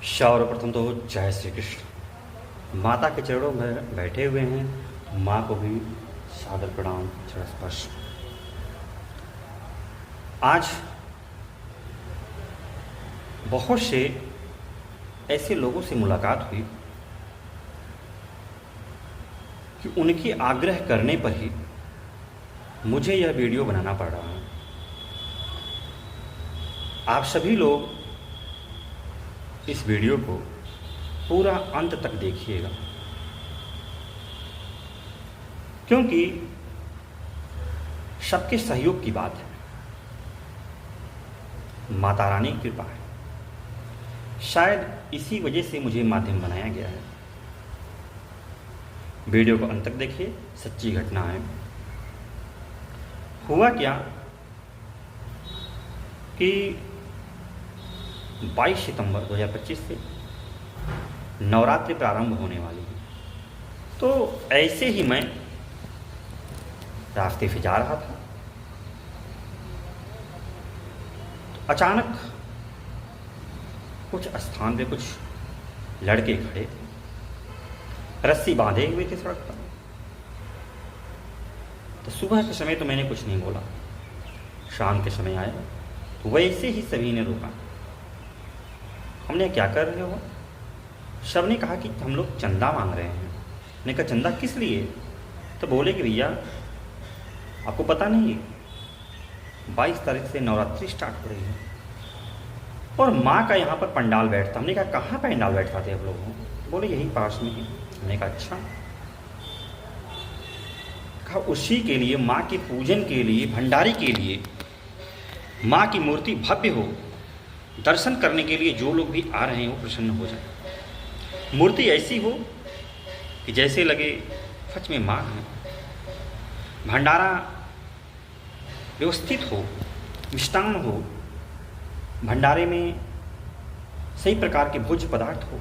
सर्वप्रथम तो जय श्री कृष्ण। माता के चरणों में बैठे हुए हैं, माँ को भी सादर प्रणाम, चरण स्पर्श। आज बहुत से ऐसे लोगों से मुलाकात हुई कि उनके आग्रह करने पर ही मुझे यह वीडियो बनाना पड़ रहा है। आप सभी लोग इस वीडियो को पूरा अंत तक देखिएगा, क्योंकि सबके सहयोग की बात है। माता रानी की कृपा है, शायद इसी वजह से मुझे माध्यम बनाया गया है। वीडियो को अंत तक देखिए, सच्ची घटना है। हुआ क्या कि 22 सितंबर 2025 से नवरात्रि प्रारंभ होने वाली है। तो ऐसे ही मैं रास्ते से जा रहा था, तो अचानक कुछ स्थान पे कुछ लड़के खड़े थे, रस्सी बांधे हुए थे सड़क पर। तो सुबह के समय तो मैंने कुछ नहीं बोला। शाम के समय आया तो वैसे ही सभी ने रोका। हमने क्या कर रहे हो? सब ने कहा कि हम लोग चंदा मांग रहे हैं। मैंने कहा चंदा किस लिए? तो बोले कि भैया आपको पता नहीं है 22 तारीख से नवरात्रि स्टार्ट हो रही है और माँ का यहाँ पर पंडाल बैठता। हमने कहा कहाँ पंडाल बैठता थे आप लोगों? बोले यही पास में ही। हमने कहा अच्छा। कहा उसी के लिए, माँ के पूजन के लिए, भंडारे के लिए, माँ की मूर्ति भव्य हो, दर्शन करने के लिए जो लोग भी आ रहे हैं वो प्रसन्न हो जाए। मूर्ति ऐसी हो कि जैसे लगे सच में माँ है। भंडारा व्यवस्थित हो, मिष्टान हो, भंडारे में सही प्रकार के भोज्य पदार्थ हो।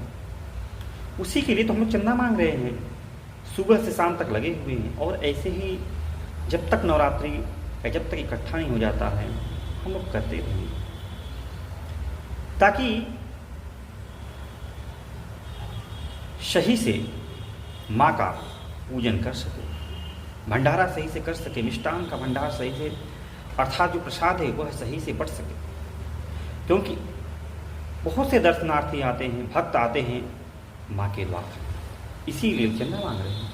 उसी के लिए तो हम लोग चंदा मांग रहे हैं। सुबह से शाम तक लगे हुए हैं और ऐसे ही जब तक नवरात्रि या जब तक इकट्ठा नहीं हो जाता है हम लोग करते रहेंगे, ताकि सही से माँ का पूजन कर सके, भंडारा सही से कर सके, मिष्टान का भंडार सही से अर्थात जो प्रसाद है वह सही से बट सके। क्योंकि बहुत से दर्शनार्थी आते हैं, भक्त आते हैं माँ के द्वार, इसीलिए चंदा मांग रहे हैं।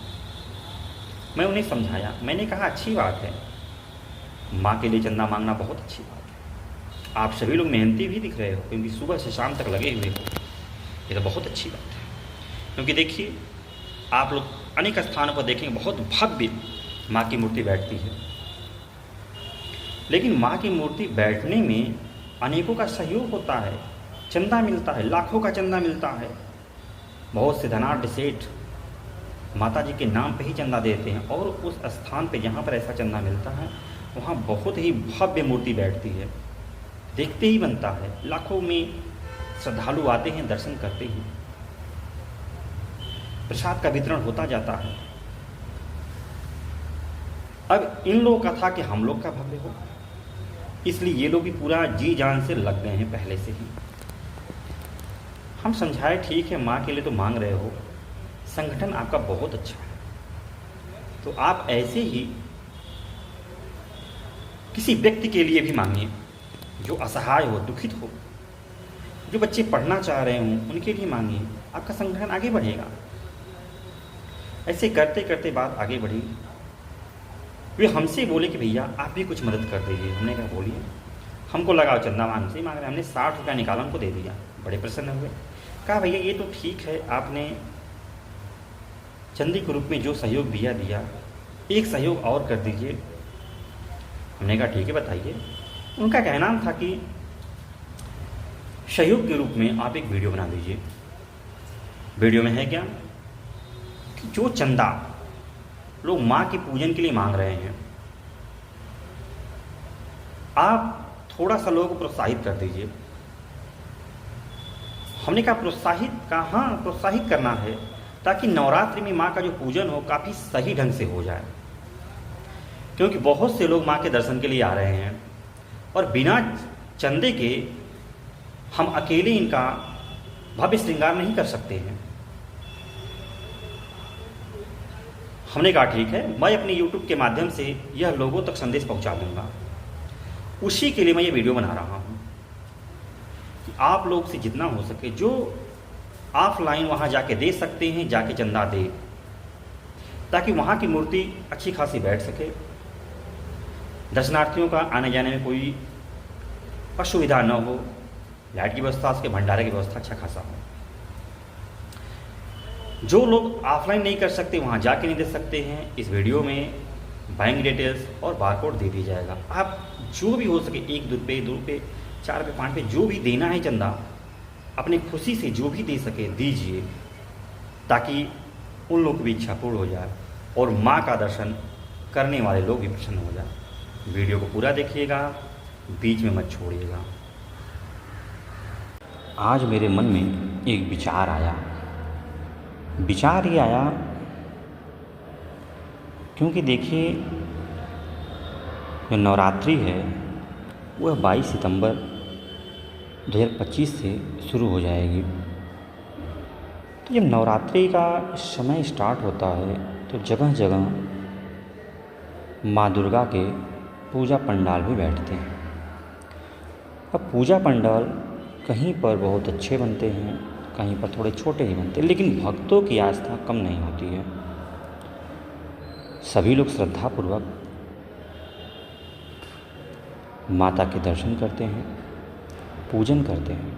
मैं उन्हें समझाया, मैंने कहा अच्छी बात है, माँ के लिए चंदा मांगना बहुत अच्छी बात है। आप सभी लोग मेहनती भी दिख रहे हो क्योंकि सुबह से शाम तक लगे हुए हो, ये तो बहुत अच्छी बात है। क्योंकि देखिए आप लोग अनेक स्थानों पर देखेंगे बहुत भव्य माँ की मूर्ति बैठती है, लेकिन माँ की मूर्ति बैठने में अनेकों का सहयोग होता है, चंदा मिलता है, लाखों का चंदा मिलता है। बहुत से धनाढ़ सेठ माता जी के नाम पे ही चंदा देते हैं और उस स्थान पे जहाँ पर ऐसा चंदा मिलता है वहाँ बहुत ही भव्य मूर्ति बैठती है, देखते ही बनता है। लाखों में श्रद्धालु आते हैं, दर्शन करते हैं, प्रसाद का वितरण होता जाता है। अब इन लोगों का था कि हम लोग का भव्य हो, इसलिए ये लोग भी पूरा जी जान से लग गए हैं पहले से ही। हम समझाए ठीक है, माँ के लिए तो मांग रहे हो, संगठन आपका बहुत अच्छा है, तो आप ऐसे ही किसी व्यक्ति के लिए भी मांगिए जो असहाय हो, दुखित हो, जो बच्चे पढ़ना चाह रहे हों उनके लिए मांगिए, आपका संगठन आगे बढ़ेगा। ऐसे करते करते बात आगे बढ़ी। वे हमसे बोले कि भैया आप भी कुछ मदद कर दीजिए। हमने कहा बोलिए। हमको लगा चंदा मांग से मांग रहे, हमने 60 रुपया निकाला, उनको दे दिया। बड़े प्रसन्न हुए। कहा भैया ये तो ठीक है, आपने चंदी के रूप में जो सहयोग दिया, एक सहयोग और कर दीजिए। हमने कहा ठीक है बताइए। उनका कहना था कि सहयोग के रूप में आप एक वीडियो बना दीजिए। वीडियो में है क्या कि जो चंदा लोग माँ के पूजन के लिए मांग रहे हैं, आप थोड़ा सा लोगों को प्रोत्साहित कर दीजिए। हमने कहा प्रोत्साहित कहाँ, प्रोत्साहित करना है ताकि नवरात्रि में माँ का जो पूजन हो काफ़ी सही ढंग से हो जाए। क्योंकि बहुत से लोग माँ के दर्शन के लिए आ रहे हैं और बिना चंदे के हम अकेले इनका भव्य श्रृंगार नहीं कर सकते हैं। हमने कहा ठीक है, मैं अपने YouTube के माध्यम से यह लोगों तक संदेश पहुंचा दूंगा। उसी के लिए मैं ये वीडियो बना रहा हूं कि आप लोग से जितना हो सके, जो ऑफलाइन वहां जाके दे सकते हैं, जाके चंदा दे, ताकि वहां की मूर्ति अच्छी खासी बैठ सके, दर्शनार्थियों का आने जाने में कोई असुविधा न हो, लाइट की व्यवस्था, उसके भंडारे की व्यवस्था अच्छा खासा हो। जो लोग ऑफलाइन नहीं कर सकते, वहाँ जाके नहीं दे सकते हैं, इस वीडियो में बैंक डिटेल्स और बारकोड दे दी जाएगा। आप जो भी हो सके, 1 रुपये 2 रुपये 4 रुपये 5 रुपये जो भी देना है चंदा, अपनी खुशी से जो भी दे सके दीजिए, ताकि उन लोग की भी इच्छा पूर्ण हो जाए और माँ का दर्शन करने वाले लोग भी प्रसन्न हो जाए। वीडियो को पूरा देखिएगा, बीच में मत छोड़िएगा। आज मेरे मन में एक विचार आया। विचार ये आया क्योंकि देखिए, जो नवरात्रि है वह 22 सितंबर 2025 से शुरू हो जाएगी। तो जब नवरात्रि का समय स्टार्ट होता है तो जगह जगह माँ दुर्गा के पूजा पंडाल भी बैठते हैं। अब पूजा पंडाल कहीं पर बहुत अच्छे बनते हैं, कहीं पर थोड़े छोटे ही बनते हैं, लेकिन भक्तों की आस्था कम नहीं होती है। सभी लोग श्रद्धापूर्वक माता के दर्शन करते हैं, पूजन करते हैं,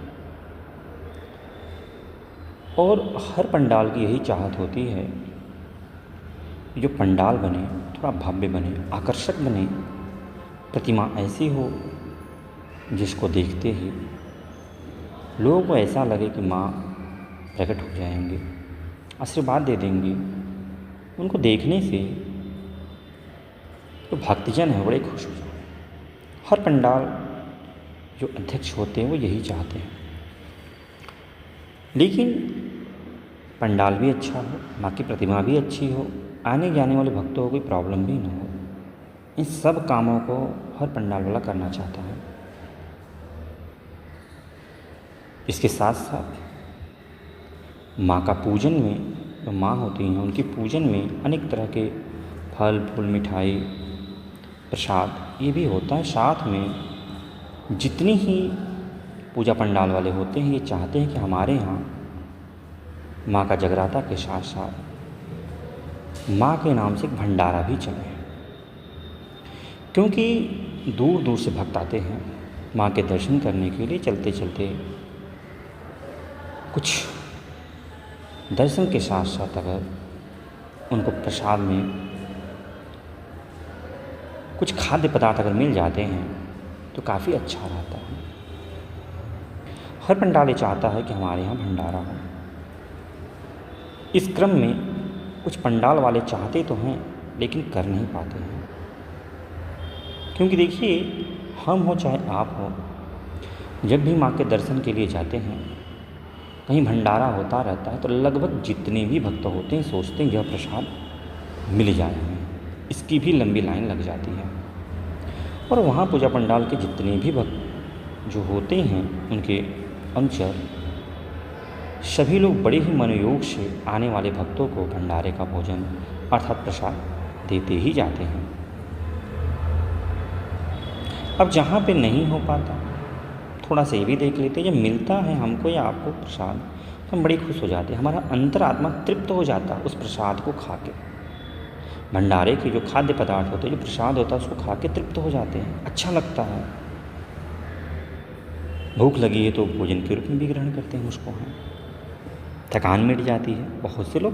और हर पंडाल की यही चाहत होती है कि जो पंडाल बने थोड़ा भव्य बने, आकर्षक बने, प्रतिमा ऐसी हो जिसको देखते ही लोगों को ऐसा लगे कि माँ प्रकट हो जाएंगे, आशीर्वाद दे देंगी। उनको देखने से जो भक्तजन है बड़े खुश हो जाते हैं। हर पंडाल जो अध्यक्ष होते हैं वो यही चाहते हैं। लेकिन पंडाल भी अच्छा हो, माँ की प्रतिमा भी अच्छी हो, आने जाने वाले भक्तों को कोई प्रॉब्लम भी ना हो, इन सब कामों को हर पंडाल वाला करना चाहता है। इसके साथ साथ माँ का पूजन में, जो माँ होती हैं उनके पूजन में अनेक तरह के फल फूल, मिठाई, प्रसाद ये भी होता है। साथ में जितनी ही पूजा पंडाल वाले होते हैं ये चाहते हैं कि हमारे यहाँ माँ का जगराता के साथ साथ माँ के नाम से एक भंडारा भी चले, क्योंकि दूर दूर से भक्त आते हैं माँ के दर्शन करने के लिए। चलते चलते कुछ दर्शन के साथ साथ अगर उनको प्रसाद में कुछ खाद्य पदार्थ अगर मिल जाते हैं तो काफ़ी अच्छा रहता है। हर पंडाल ये चाहता है कि हमारे यहाँ भंडारा हो। इस क्रम में कुछ पंडाल वाले चाहते तो हैं लेकिन कर नहीं पाते हैं, क्योंकि देखिए, हम हो चाहे आप हो, जब भी माँ के दर्शन के लिए जाते हैं, कहीं भंडारा होता रहता है तो लगभग जितने भी भक्त होते हैं सोचते हैं यह प्रसाद मिल जाए हमें, इसकी भी लंबी लाइन लग जाती है। और वहाँ पूजा पंडाल के जितने भी भक्त जो होते हैं, उनके अनुचर, सभी लोग बड़े ही मनोयोग से आने वाले भक्तों को भंडारे का भोजन अर्थात प्रसाद देते ही जाते हैं। अब जहाँ पे नहीं हो पाता, थोड़ा सा ये भी देख लेते हैं, जब मिलता है हमको या आपको प्रसाद तो हम बड़े खुश हो जाते हैं, हमारा अंतरात्मा तृप्त हो जाता है उस प्रसाद को खा के। भंडारे के जो खाद्य पदार्थ होते हैं, जो प्रसाद होता है, उसको खा के तृप्त हो जाते हैं, अच्छा लगता है। भूख लगी है तो भोजन के रूप में भी ग्रहण करते हैं उसको, हैं थकान मिट जाती है। बहुत से लोग,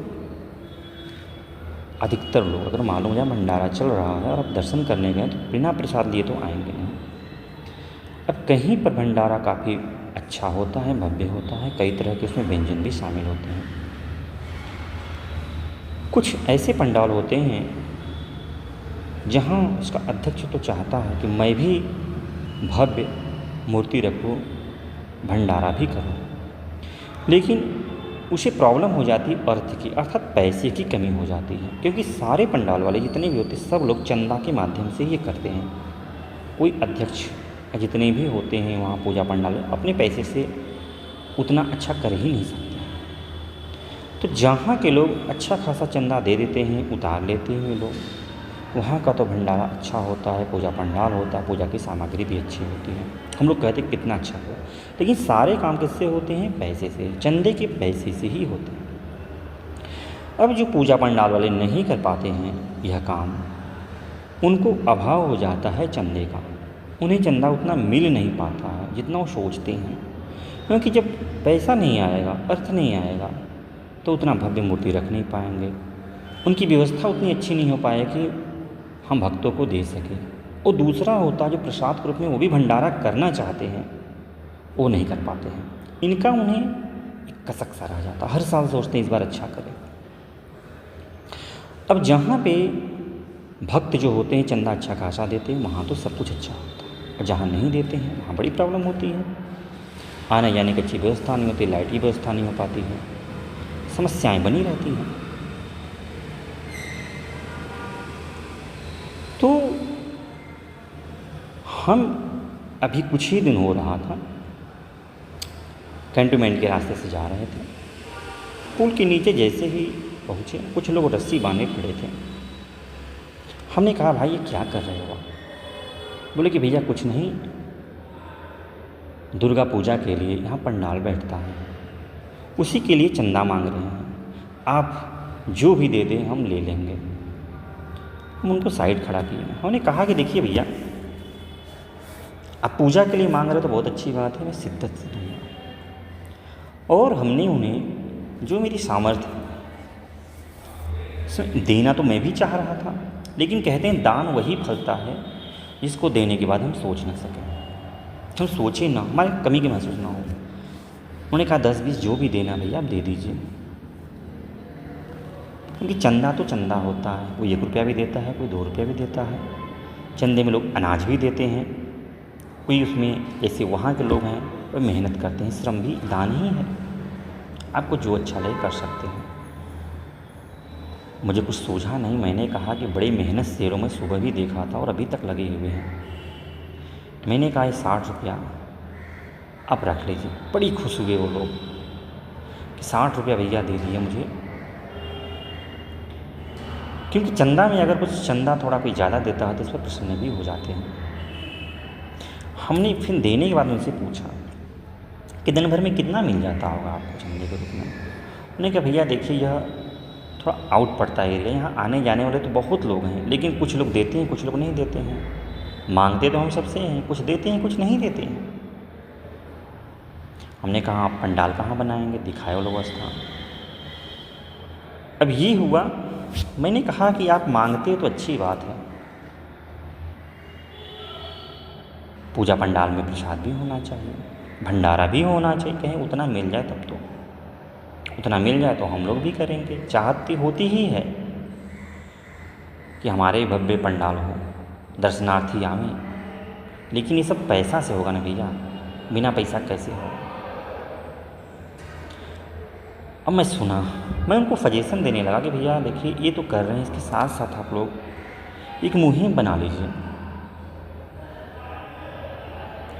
अधिकतर लोग, अगर मालूम जाए भंडारा चल रहा है और आप दर्शन करने गए तो बिना प्रसाद लिए तो आएंगे नहीं। अब कहीं पर भंडारा काफ़ी अच्छा होता है, भव्य होता है, कई तरह के उसमें व्यंजन भी शामिल होते हैं। कुछ ऐसे पंडाल होते हैं जहाँ उसका अध्यक्ष तो चाहता है कि मैं भी भव्य मूर्ति रखूँ, भंडारा भी करूँ, लेकिन उसे प्रॉब्लम हो जाती है अर्थ की, अर्थात पैसे की कमी हो जाती है, क्योंकि सारे पंडाल वाले जितने भी होते हैं सब लोग चंदा के माध्यम से ये करते हैं। कोई अध्यक्ष जितने भी होते हैं वहाँ पूजा पंडाल में अपने पैसे से उतना अच्छा कर ही नहीं सकते। तो जहाँ के लोग अच्छा खासा चंदा दे देते हैं, उतार लेते हैं लोग, वहाँ का तो भंडारा अच्छा होता है, पूजा पंडाल होता है, पूजा की सामग्री भी अच्छी होती है। हम लोग कहते हैं कितना अच्छा हो, लेकिन सारे काम किससे होते हैं? पैसे से, चंदे के पैसे से ही होते हैं। अब जो पूजा पंडाल वाले नहीं कर पाते हैं यह काम, उनको अभाव हो जाता है चंदे का, उन्हें चंदा उतना मिल नहीं पाता है जितना वो सोचते हैं, क्योंकि जब पैसा नहीं आएगा, अर्थ नहीं आएगा, तो उतना भव्य मूर्ति रख नहीं पाएंगे, उनकी व्यवस्था उतनी अच्छी नहीं हो पाएगी हम भक्तों को दे सकें। और दूसरा होता है जो प्रसाद के रूप में वो भी भंडारा करना चाहते हैं, वो नहीं कर पाते हैं, इनका उन्हें एक कसक सा रह जाता, हर साल सोचते हैं इस बार अच्छा करें। अब जहाँ पे भक्त जो होते हैं चंदा अच्छा खासा देते हैं, वहाँ तो सब कुछ अच्छा होता है, और जहाँ नहीं देते हैं वहाँ बड़ी प्रॉब्लम होती है, आने जाने की अच्छी व्यवस्था नहीं होती, लाइट की व्यवस्था नहीं हो पाती है, समस्याएं बनी रहती हैं। तो हम अभी कुछ ही दिन हो रहा था, कैंटोनमेंट के रास्ते से जा रहे थे, पुल के नीचे जैसे ही पहुँचे, कुछ लोग रस्सी बांधे खड़े थे। हमने कहा भाई ये क्या कर रहे हो? बोले कि भैया कुछ नहीं, दुर्गा पूजा के लिए यहाँ पंडाल बैठता है, उसी के लिए चंदा मांग रहे हैं, आप जो भी दे दें हम ले लेंगे। हम उनको साइड खड़ा किए, हमने कहा कि देखिए भैया, आप पूजा के लिए मांग रहे हो तो बहुत अच्छी बात है, मैं शिद्दत से दूँगा। और हमने उन्हें जो मेरी सामर्थ्य देना तो मैं भी चाह रहा था, लेकिन कहते हैं दान वही फलता है जिसको देने के बाद हम सोच ना सकें, हम सोचें ना, हमारी कमी की महसूस ना हो। उन्होंने कहा 10-20 जो भी देना भैया आप दे दीजिए, क्योंकि चंदा तो चंदा होता है, कोई 1 रुपया भी देता है, कोई 2 रुपया भी देता है, चंदे में लोग अनाज भी देते हैं, कोई उसमें जैसे वहाँ के लोग हैं वो मेहनत करते हैं, श्रम भी दान ही है, आपको जो अच्छा लगे कर सकते हैं। मुझे कुछ सूझा नहीं, मैंने कहा कि बड़ी मेहनत से मैं सुबह भी देखा था और अभी तक लगे हुए हैं। मैंने कहा ये 60 रुपया आप रख लीजिए। बड़ी खुश हुए वो लोग कि 60 रुपया भैया दे दिए मुझे, क्योंकि चंदा में अगर कुछ चंदा थोड़ा कोई ज़्यादा देता है तो उस पर प्रसन्न भी हो जाते हैं। हमने फिर देने के बाद उनसे पूछा कि दिन भर में कितना मिल जाता होगा आपको चंदे के रूप में? उन्होंने कहा भैया देखिए यह थोड़ा आउट पड़ता है एरिया, यहाँ आने जाने वाले तो बहुत लोग हैं, लेकिन कुछ लोग देते हैं, कुछ लोग नहीं देते हैं। मांगते तो हम सबसे हैं, कुछ देते हैं, कुछ नहीं देते हैं। हमने कहा आप पंडाल कहाँ बनाएंगे? दिखाए वो लोग स्थान। अब ये हुआ, मैंने कहा कि आप मांगते तो अच्छी बात है, पूजा पंडाल में प्रसाद भी होना चाहिए, भंडारा भी होना चाहिए, कहीं उतना मिल जाए तब तो, उतना मिल जाए तो हम लोग भी करेंगे। चाहती होती ही है कि हमारे भव्य पंडाल हो, दर्शनार्थी आवें, लेकिन ये सब पैसा से होगा ना भैया, बिना पैसा कैसे हो? अब मैं सुना, मैं उनको सजेशन देने लगा कि भैया देखिए ये तो कर रहे हैं, इसके साथ साथ आप लोग एक मुहिम बना लीजिए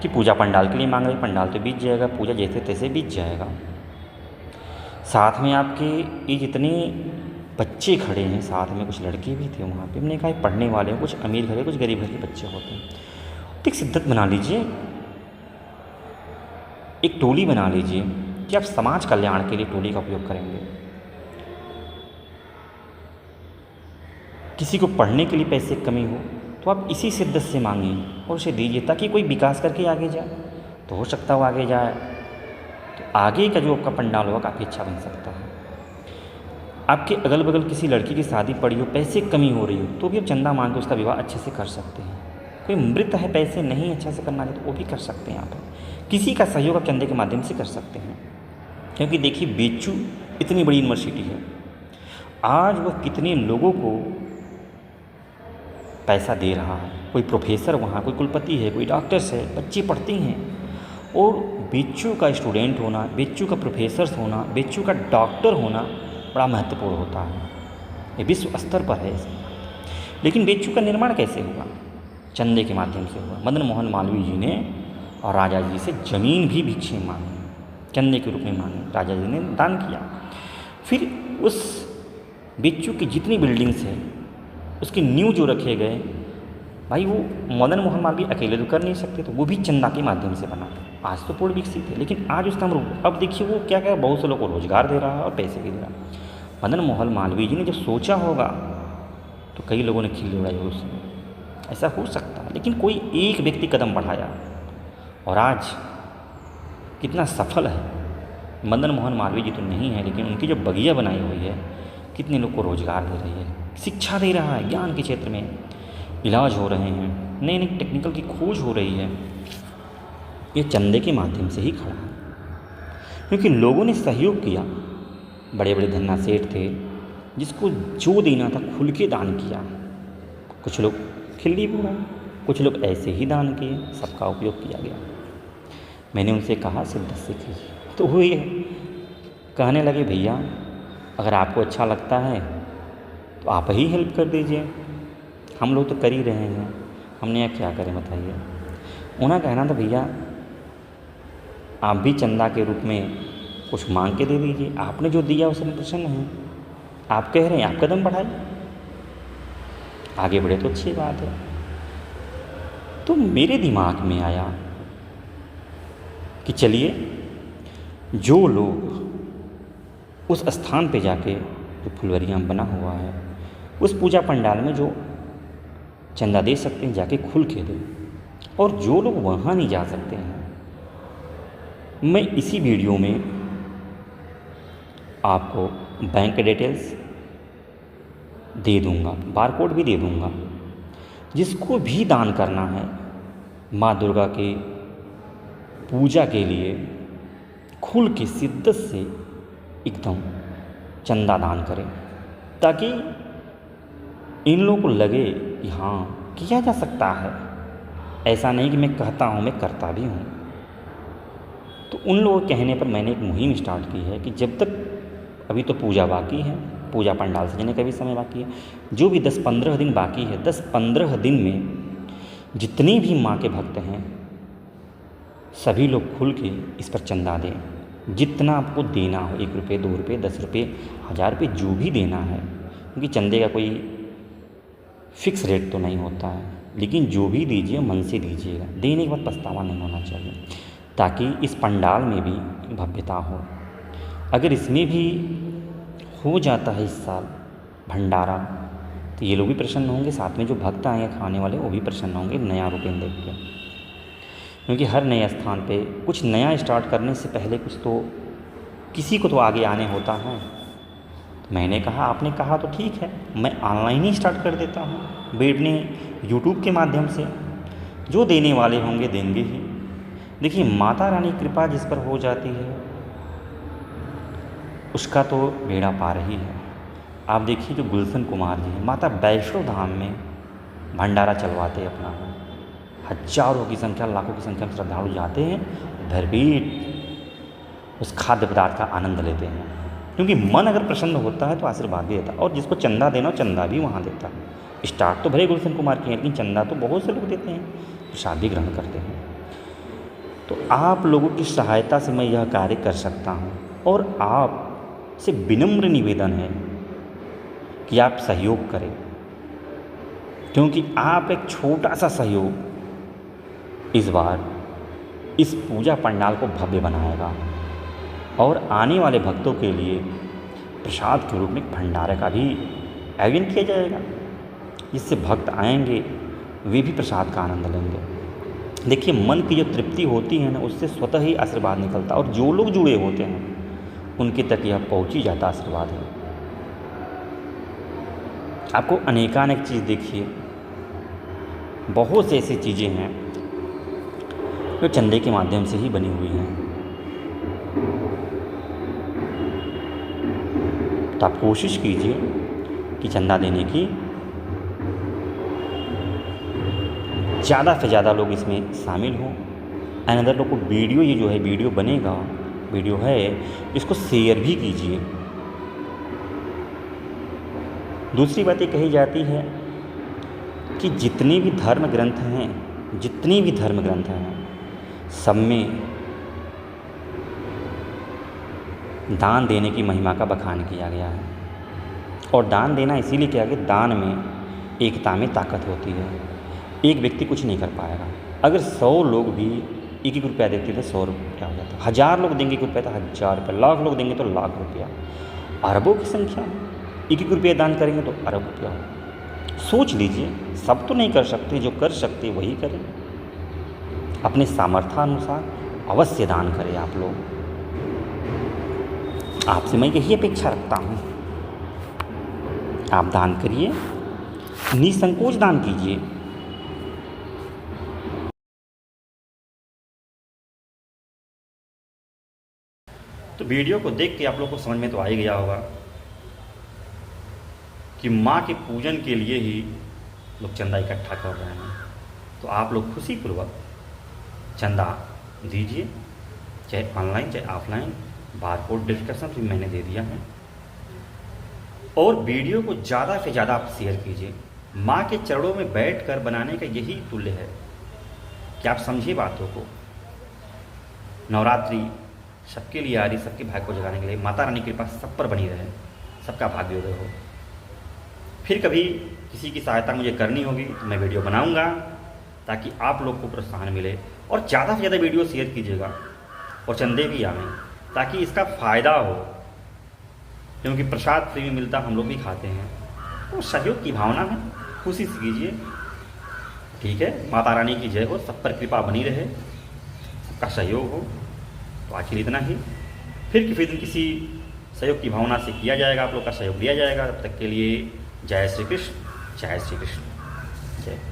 कि पूजा पंडाल के लिए मांग रहे, पंडाल तो बीत जाएगा, पूजा जैसे तैसे बीत जाएगा, साथ में आपके ये जितने बच्चे खड़े हैं, साथ में कुछ लड़के भी थे वहाँ पे, हमने कहा पढ़ने वाले हैं, कुछ अमीर घर के, कुछ गरीब घर के बच्चे होते हैं, तो एक शिद्दत बना लीजिए, एक टोली बना लीजिए कि आप समाज कल्याण के लिए टोली का उपयोग करेंगे। किसी को पढ़ने के लिए पैसे की कमी हो तो आप इसी शिद्दत से मांगिए और उसे दीजिए, ताकि कोई विकास करके आगे जाए, तो हो सकता है वो आगे जाए तो आगे का जो आपका पंडाल होगा काफ़ी अच्छा बन सकता है। आपके अगल बगल किसी लड़की की शादी पड़ी हो, पैसे की कमी हो रही हो, तो भी आप चंदा मांग के उसका विवाह अच्छे से कर सकते हैं। कोई मृत है, पैसे नहीं अच्छा से करना है तो वो भी कर सकते हैं आप, किसी का सहयोग आप चंदे के माध्यम से कर सकते हैं। क्योंकि देखिए बेचू इतनी बड़ी यूनिवर्सिटी है, आज वह कितने लोगों को पैसा दे रहा है, कोई प्रोफेसर वहाँ, कोई कुलपति है, कोई डॉक्टर्स है, बच्चे पढ़ते हैं, और बेचू का स्टूडेंट होना, बेचू का प्रोफेसर होना, बेचू का डॉक्टर होना बड़ा महत्वपूर्ण होता है, ये विश्व स्तर पर है। लेकिन बेचू का निर्माण कैसे हुआ? चंदे के माध्यम से हुआ। मदन मोहन मालवीय जी ने और राजा जी से ज़मीन भी भिक्षे मांगी, चंदे के रूप में मांगे। राजा जी ने दान किया। फिर उस बिच्छू की जितनी बिल्डिंग्स है उसकी नींव जो रखे गए, भाई वो मदन मोहन मालवीय अकेले तो कर नहीं सकते, तो वो भी चंदा के माध्यम से बना। आज तो पूर्ण विकसित है, लेकिन आज उसका हम अब देखिए वो क्या क्या बहुत से लोगों को रोजगार दे रहा है और पैसे भी दे रहा है। मदन मोहन मालवीय जी ने जब सोचा होगा तो कई लोगों ने खिल्ली उड़ाई होगी उसमें, ऐसा हो सकता है, लेकिन कोई एक व्यक्ति कदम बढ़ाया और आज कितना सफल है। मदन मोहन मालवीय जी तो नहीं है, लेकिन उनकी जो बगिया बनाई हुई है कितने लोग को रोजगार दे रही है, शिक्षा दे रहा है, ज्ञान के क्षेत्र में इलाज हो रहे हैं, नई नई टेक्निकल की खोज हो रही है। ये चंदे के माध्यम से ही खड़ा है, क्योंकि लोगों ने सहयोग किया। बड़े बड़े धन्ना सेठ थे जिसको जो देना था खुल के दान किया। कुछ लोग खिल्ली बुराई, कुछ लोग ऐसे ही दान किए, सबका उपयोग किया गया। मैंने उनसे कहा सिद्ध सीखिए, तो हुई है। कहने लगे भैया अगर आपको अच्छा लगता है तो आप ही हेल्प कर दीजिए, हम लोग तो कर ही रहे हैं, हमने यहाँ क्या करें बताइए। उन्हें कहना था भैया आप भी चंदा के रूप में कुछ मांग के दे दीजिए, आपने जो दिया उसमें प्रसन्न हैं, आप कह रहे हैं आप कदम बढ़ाइए, आगे बढ़े तो अच्छी बात है। तो मेरे दिमाग में आया कि चलिए जो लोग उस स्थान पे जाके जो फुलवरियाँ बना हुआ है उस पूजा पंडाल में जो चंदा दे सकते हैं जाके खुल के दें, और जो लोग वहाँ नहीं जा सकते हैं मैं इसी वीडियो में आपको बैंक के डिटेल्स दे दूँगा, बारकोड भी दे दूँगा। जिसको भी दान करना है माँ दुर्गा के पूजा के लिए खुल के शिद्दत से एकदम चंदा दान करें, ताकि इन लोगों को लगे कि हाँ किया जा सकता है। ऐसा नहीं कि मैं कहता हूँ, मैं करता भी हूँ। तो उन लोगों के कहने पर मैंने एक मुहिम स्टार्ट की है कि जब तक अभी तो पूजा बाकी है, पूजा पंडाल सजने का भी समय बाकी है, जो भी 10-15 दिन बाकी है, 10-15 दिन में जितने भी माँ के भक्त हैं सभी लोग खुल के इस पर चंदा दें। जितना आपको देना हो, 1 रुपये, 2 रुपये, 10 रुपये, 1000 रुपये, जो भी देना है, क्योंकि चंदे का कोई फिक्स रेट तो नहीं होता है, लेकिन जो भी दीजिए मन से दीजिएगा, देने के बाद पछतावा नहीं होना चाहिए, ताकि इस पंडाल में भी भव्यता हो। अगर इसमें भी हो जाता है इस साल भंडारा तो ये लोग भी प्रसन्न होंगे, साथ में जो भक्त आएंगे खाने वाले वो भी प्रसन्न होंगे नया रूटीन देख के। क्योंकि हर नए स्थान पे कुछ नया स्टार्ट करने से पहले कुछ तो किसी को तो आगे आने होता है। तो मैंने कहा आपने कहा तो ठीक है, मैं ऑनलाइन ही स्टार्ट कर देता हूँ, बैठने यूट्यूब के माध्यम से, जो देने वाले होंगे देंगे ही। देखिए माता रानी कृपा जिस पर हो जाती है उसका तो बेड़ा पार ही है। आप देखिए जो गुलशन कुमार जी हैं, माता वैष्णो धाम में भंडारा चलवाते अपना, हजारों की संख्या, लाखों की संख्या में श्रद्धालु जाते हैं, भरपेट उस खाद्य पदार्थ का आनंद लेते हैं। क्योंकि मन अगर प्रसन्न होता है तो आशीर्वाद भी देता है, और जिसको चंदा देना चंदा भी वहाँ देता है। स्टार्ट तो भले गुलशन कुमार की है, लेकिन चंदा तो बहुत से लोग देते हैं, प्रसाद भी ग्रहण करते हैं। तो आप लोगों की सहायता से मैं यह कार्य कर सकता हूँ, और आप से विनम्र निवेदन है कि आप सहयोग करें, क्योंकि आप एक छोटा सा सहयोग इस बार इस पूजा पंडाल को भव्य बनाएगा, और आने वाले भक्तों के लिए प्रसाद के रूप में भंडारे का भी आयोजन किया जाएगा, जिससे भक्त आएंगे वे भी प्रसाद का आनंद लेंगे। देखिए मन की जो तृप्ति होती है ना, उससे स्वतः ही आशीर्वाद निकलता है, और जो लोग जुड़े होते हैं उनके तक यह पहुँच ही जाता आशीर्वाद है। आपको अनेकानेक चीज़ देखिए, बहुत से ऐसी चीज़ें हैं जो चंदे के माध्यम से ही बनी हुई हैं। तो आप कोशिश कीजिए कि चंदा देने की ज़्यादा से ज़्यादा लोग इसमें शामिल हों। अनदर लोग को वीडियो, ये जो है वीडियो बनेगा, वीडियो है, इसको शेयर भी कीजिए। दूसरी बात ये कही जाती है कि जितने भी धर्म ग्रंथ हैं, सब में दान देने की महिमा का बखान किया गया है। और दान देना इसीलिए किया गया, दान में एकता में ताकत होती है। एक व्यक्ति कुछ नहीं कर पाएगा। अगर 100 लोग भी एक एक रुपया देते तो 100 रुपया हो जाता, 1000 लोग देंगे 1 रुपया तो 1000 रुपया, लाख लोग देंगे तो लाख रुपया, अरबों की संख्या में 1 रुपया दान करेंगे तो अरब रुपया हो। सोच लीजिए, सब तो नहीं कर सकते, जो कर सकते वही करें। अपने सामर्थ्यानुसार अवश्य दान करें आप लोग। आपसे मैं यही अपेक्षा रखता हूँ, आप दान करिए, निसंकोच दान कीजिए। तो वीडियो को देख के आप लोग को समझ में तो आ ही गया होगा कि माँ के पूजन के लिए ही लोग चंदा इकट्ठा कर रहे हैं। तो आप लोग खुशीपूर्वक चंदा दीजिए, चाहे ऑनलाइन चाहे ऑफलाइन। बारकोड डिस्क्रिप्शन भी मैंने दे दिया है। और वीडियो को ज़्यादा से ज़्यादा आप शेयर कीजिए। माँ के चरणों में बैठकर बनाने का यही तुल्य है कि आप समझिए बातों को। नवरात्रि सबके लिए आ रही, सबके भाग्य को जगाने के लिए। माता रानी की कृपा सब पर बनी रहे, सबका भाग्योदय हो। फिर कभी किसी की सहायता मुझे करनी होगी तो मैं वीडियो बनाऊंगा, ताकि आप लोग को प्रोत्साहन मिले। और ज़्यादा से ज़्यादा वीडियो शेयर कीजिएगा और चंदे भी आवें, ताकि इसका फ़ायदा हो। क्योंकि प्रसाद फ्री में मिलता, हम लोग भी खाते हैं। तो सहयोग की भावना है, खुशी से कीजिए, ठीक है। माता रानी की जय हो, सब पर कृपा बनी रहे, सबका सहयोग हो। तो आज के लिए इतना ही। फिर किसी दिन किसी सहयोग की भावना से किया जाएगा, आप लोग का सहयोग लिया जाएगा। तब तक के लिए जय श्री कृष्ण, जय श्री कृष्ण, जय।